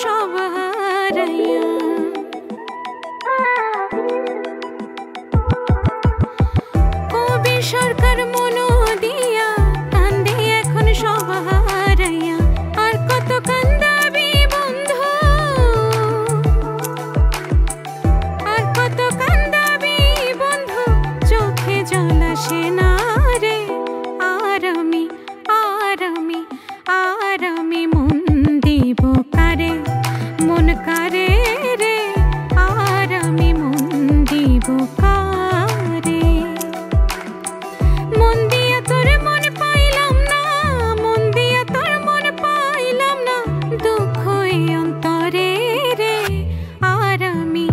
সব হারাইয়া। কবি সরকার মনো দিয়া কান্দে এখন সব হারাইয়া। আর কত কান্দাবি বন্ধু, আর কত কান্দাবি বন্ধু, চোখে জল আসে না রে। আর আমি মন দিব কারে, মন কারে রে। আর আমি মন দিব কারে। মন দিয়া তোর মন পাইলাম না, মন দিয়া তোর মন পাইলাম না, দুঃখ এই অন্তরে রে। আর আমি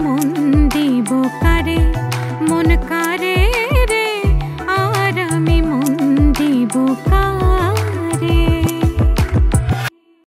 মন দিব কারে।